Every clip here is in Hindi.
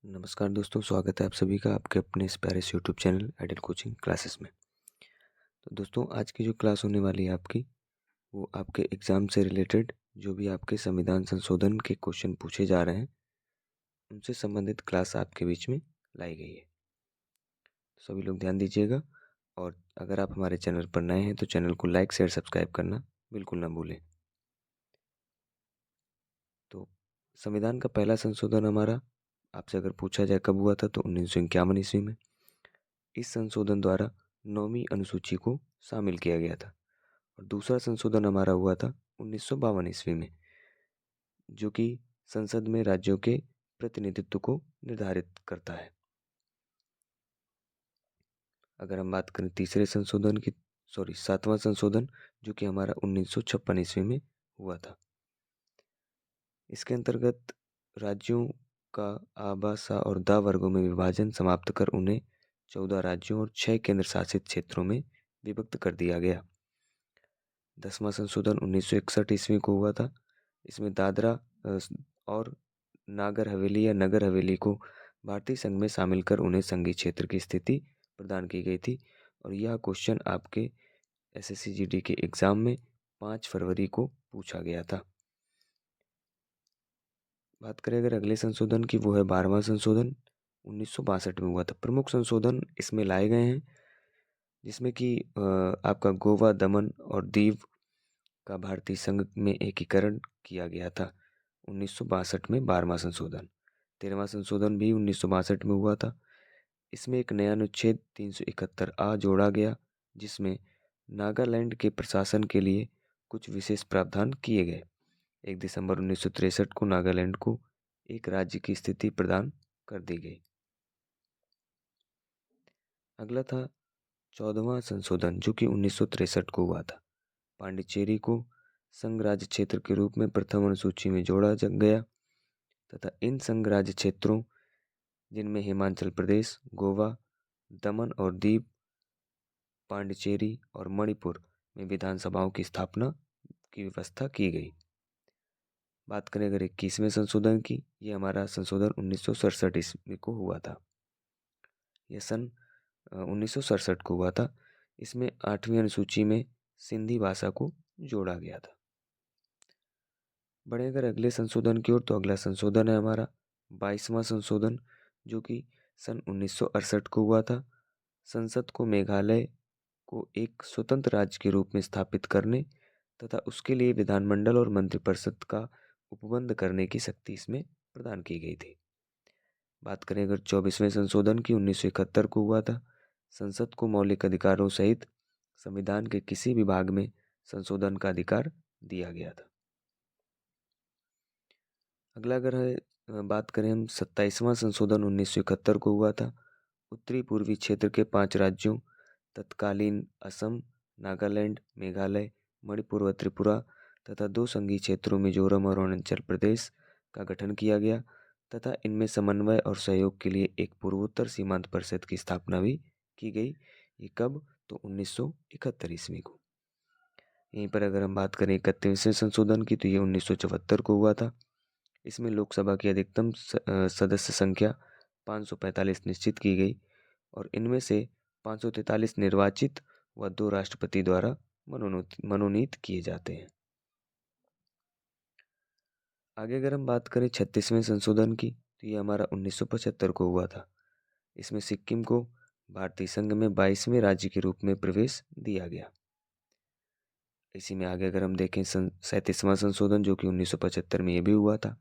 नमस्कार दोस्तों, स्वागत है आप सभी का आपके अपने इस प्यारे से YouTube channel ideal coaching classes में। तो दोस्तों, आज की जो क्लास होने वाली है आपकी, वो आपके एग्ज़ाम से रिलेटेड जो भी आपके संविधान संशोधन के क्वेश्चन पूछे जा रहे हैं, उनसे संबंधित क्लास आपके बीच में लाई गई है। सभी लोग ध्यान दीजिएगा, और अगर आप हमारे चैनल पर नए हैं तो चैनल को लाइक शेयर सब्सक्राइब करना बिल्कुल ना भूलें। तो संविधान का पहला संशोधन हमारा आपसे अगर पूछा जाए कब हुआ था, तो 1951 ईस्वी में। इस संशोधन द्वारा 9वीं अनुसूची को शामिल किया गया था। और दूसरा संशोधन हमारा हुआ था 1952 ईस्वी में, जो कि संसद में राज्यों के प्रतिनिधित्व को निर्धारित करता है। अगर हम बात करें तीसरे संशोधन की, सातवां संशोधन, जो कि हमारा 1956 ईस्वी में हुआ था। इसके अंतर्गत राज्यों का आबा और दा वर्गों में विभाजन समाप्त कर उन्हें 14 राज्यों और 6 केंद्र शासित क्षेत्रों में विभक्त कर दिया गया। 10वां संशोधन 1961 ईस्वी को हुआ था। इसमें दादरा और नागर हवेली या नगर हवेली को भारतीय संघ में शामिल कर उन्हें संघीय क्षेत्र की स्थिति प्रदान की गई थी। और यह क्वेश्चन आपके एसएससी जीडी के एग्जाम में 5 फरवरी को पूछा गया था। बात करें अगर अगले संशोधन की, वो है 12वां संशोधन, 1962 में हुआ था। प्रमुख संशोधन इसमें लाए गए हैं, जिसमें कि आपका गोवा, दमन और दीव का भारतीय संघ में एकीकरण किया गया था 1962 में। 12वां संशोधन। 13वां संशोधन भी 1962 में हुआ था। इसमें एक नया अनुच्छेद 371 आ जोड़ा गया, जिसमें नागालैंड के प्रशासन के लिए कुछ विशेष प्रावधान किए गए। 1 दिसंबर 1963 को नागालैंड को एक राज्य की स्थिति प्रदान कर दी गई। अगला था 14वां संशोधन, जो कि 1963 को हुआ था। पांडिचेरी को संघ राज्य क्षेत्र के रूप में प्रथम अनुसूची में जोड़ा गया, तथा इन संघ राज्य क्षेत्रों, जिनमें हिमाचल प्रदेश, गोवा, दमन और दीव, पांडिचेरी और मणिपुर में विधानसभाओं की स्थापना की व्यवस्था की गई। बात करें अगर 21वें संशोधन की, ये हमारा संशोधन 1967 ईस्वी को हुआ था। यह सन 1967 को हुआ था। इसमें 8वीं अनुसूची में सिंधी भाषा को जोड़ा गया था। बढ़े अगर अगले संशोधन की ओर, तो अगला संशोधन है हमारा 22वां संशोधन, जो कि सन 1968 को हुआ था। संसद को मेघालय को एक स्वतंत्र राज्य के रूप में स्थापित करने तथा उसके लिए विधानमंडल और मंत्रिपरिषद का उपबंध करने की शक्ति इसमें प्रदान की गई थी। बात करें अगर 24वें संशोधन की, 1971 को हुआ था। संसद को मौलिक अधिकारों सहित संविधान के किसी भी भाग में संशोधन का अधिकार दिया गया था। अगला अगर बात करें हम, 27वां संशोधन 1971 को हुआ था। उत्तरी पूर्वी क्षेत्र के 5 राज्यों तत्कालीन असम, नागालैंड, मेघालय, मणिपुर व त्रिपुरा तथा 2 संघीय क्षेत्रों मिजोरम और अरुणाचल प्रदेश का गठन किया गया, तथा इनमें समन्वय और सहयोग के लिए एक पूर्वोत्तर सीमांत परिषद की स्थापना भी की गई। ये कब? तो 1971 ईस्वी को। यहीं पर अगर हम बात करें 31वें संशोधन की, तो ये 1974 को हुआ था। इसमें लोकसभा की अधिकतम सदस्य संख्या 545 निश्चित की गई, और इनमें से 543 निर्वाचित व 2 राष्ट्रपति द्वारा मनोनीत किए जाते हैं। आगे अगर हम बात करें 36वें संशोधन की, तो ये हमारा 1975 को हुआ था। इसमें सिक्किम को भारतीय संघ में 22वें राज्य के रूप में प्रवेश दिया गया। इसी में आगे अगर हम देखें 37वां संशोधन, जो कि 1975 में ये भी हुआ था।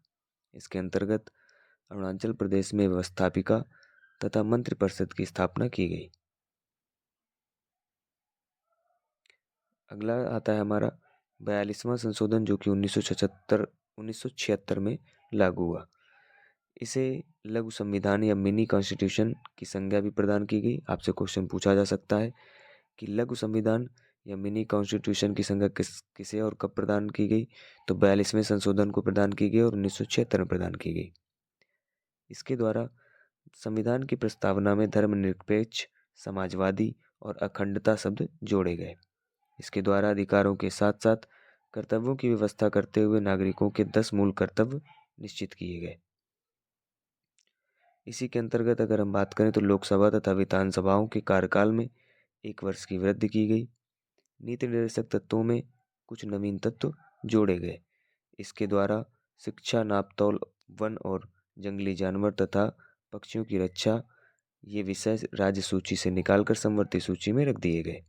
इसके अंतर्गत अरुणाचल प्रदेश में व्यवस्थापिका तथा मंत्रिपरिषद की स्थापना की गई। अगला आता है हमारा 42वां संशोधन, जो कि 1976 में लागू हुआ। इसे लघु संविधान या मिनी कॉन्स्टिट्यूशन की संज्ञा भी प्रदान की गई। आपसे क्वेश्चन पूछा जा सकता है कि लघु संविधान या मिनी कॉन्स्टिट्यूशन की संज्ञा किसे और कब प्रदान की गई? तो 42वें संशोधन को प्रदान की गई और 1976 में प्रदान की गई। इसके द्वारा संविधान की प्रस्तावना में धर्मनिरपेक्ष, समाजवादी और अखंडता शब्द जोड़े गए। इसके द्वारा अधिकारों के साथ साथ कर्तव्यों की व्यवस्था करते हुए नागरिकों के 10 मूल कर्तव्य निश्चित किए गए। इसी के अंतर्गत अगर हम बात करें तो लोकसभा तथा विधानसभाओं के कार्यकाल में 1 वर्ष की वृद्धि की गई। नीति निर्देशक तत्वों में कुछ नवीन तत्व जोड़े गए। इसके द्वारा शिक्षा, नापतोल, वन और जंगली जानवर तथा पक्षियों की रक्षा ये विषय राज्य सूची से निकालकर समवर्ती सूची में रख दिए गए।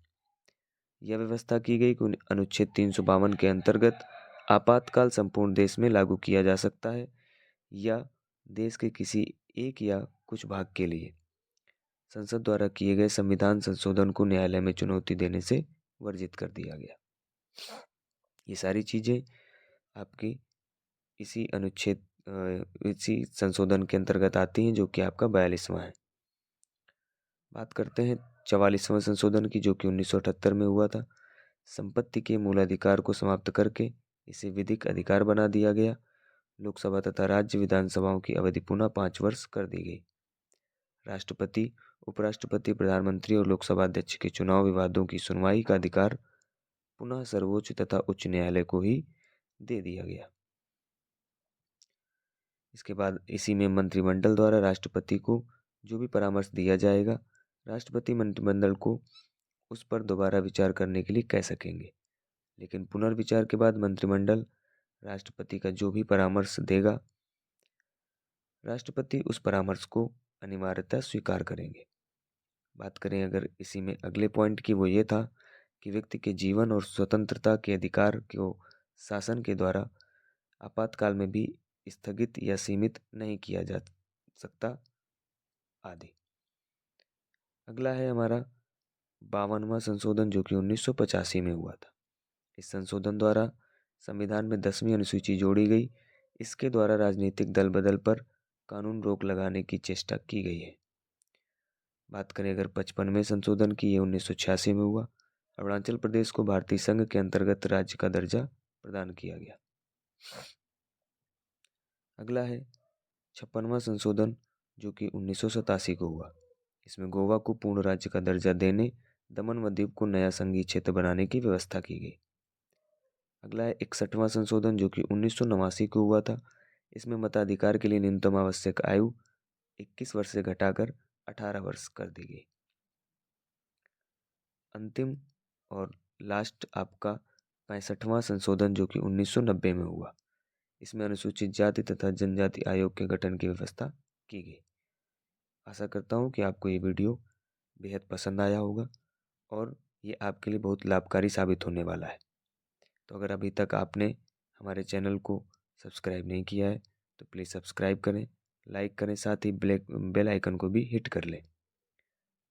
यह व्यवस्था की गई कि अनुच्छेद 352 के अंतर्गत आपातकाल संपूर्ण देश में लागू किया जा सकता है या देश के किसी एक या कुछ भाग के लिए संसद द्वारा किए गए संविधान संशोधन को न्यायालय में चुनौती देने से वर्जित कर दिया गया। ये सारी चीज़ें आपकी इसी संशोधन के अंतर्गत आती हैं, जो कि आपका 42वां है। बात करते हैं 44वां संशोधन की, जो कि 1978 में हुआ था। संपत्ति के मूलाधिकार को समाप्त करके इसे विधिक अधिकार बना दिया गया। लोकसभा तथा राज्य विधानसभाओं की अवधि पुनः 5 वर्ष कर दी गई। राष्ट्रपति, उपराष्ट्रपति, प्रधानमंत्री और लोकसभा अध्यक्ष के चुनाव विवादों की सुनवाई का अधिकार पुनः सर्वोच्च तथा उच्च न्यायालय को ही दे दिया गया। इसके बाद इसी में मंत्रिमंडल द्वारा राष्ट्रपति को जो भी परामर्श दिया जाएगा, राष्ट्रपति मंत्रिमंडल को उस पर दोबारा विचार करने के लिए कह सकेंगे। लेकिन पुनर्विचार के बाद मंत्रिमंडल राष्ट्रपति का जो भी परामर्श देगा, राष्ट्रपति उस परामर्श को अनिवार्यतः स्वीकार करेंगे। बात करें अगर इसी में अगले पॉइंट की, वो ये था कि व्यक्ति के जीवन और स्वतंत्रता के अधिकार को शासन के द्वारा आपातकाल में भी स्थगित या सीमित नहीं किया जा सकता आदि। अगला है हमारा 52वां संशोधन, जो कि 1985 में हुआ था। इस संशोधन द्वारा संविधान में 10वीं अनुसूची जोड़ी गई। इसके द्वारा राजनीतिक दल बदल पर कानून रोक लगाने की चेष्टा की गई है। बात करें अगर 55वें संशोधन की, ये 1986 में हुआ। अरुणाचल प्रदेश को भारतीय संघ के अंतर्गत राज्य का दर्जा प्रदान किया गया। अगला है 56वां संशोधन, जो कि 1987 को हुआ। इसमें गोवा को पूर्ण राज्य का दर्जा देने, दमन व दीव को नया संघीय क्षेत्र बनाने की व्यवस्था की गई। अगला है 61वां संशोधन, जो कि 1989 को हुआ था। इसमें मताधिकार के लिए न्यूनतम आवश्यक आयु 21 वर्ष से घटाकर 18 वर्ष कर दी गई। अंतिम और लास्ट आपका 65वां संशोधन, जो कि 1990 में हुआ। इसमें अनुसूचित जाति तथा जनजाति आयोग के गठन की व्यवस्था की गई। आशा करता हूँ कि आपको ये वीडियो बेहद पसंद आया होगा और ये आपके लिए बहुत लाभकारी साबित होने वाला है। तो अगर अभी तक आपने हमारे चैनल को सब्सक्राइब नहीं किया है तो प्लीज़ सब्सक्राइब करें, लाइक करें, साथ ही बेल आइकन को भी हिट कर लें।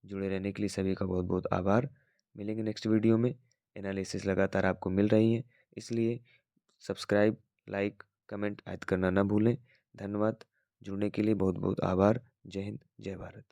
जुड़े रहने के लिए सभी का बहुत बहुत आभार। मिलेंगे नेक्स्ट वीडियो में। एनालिसिस लगातार आपको मिल रही है, इसलिए सब्सक्राइब, लाइक, कमेंट आदि करना ना भूलें। धन्यवाद। जुड़ने के लिए बहुत बहुत आभार। जय हिंद, जय भारत।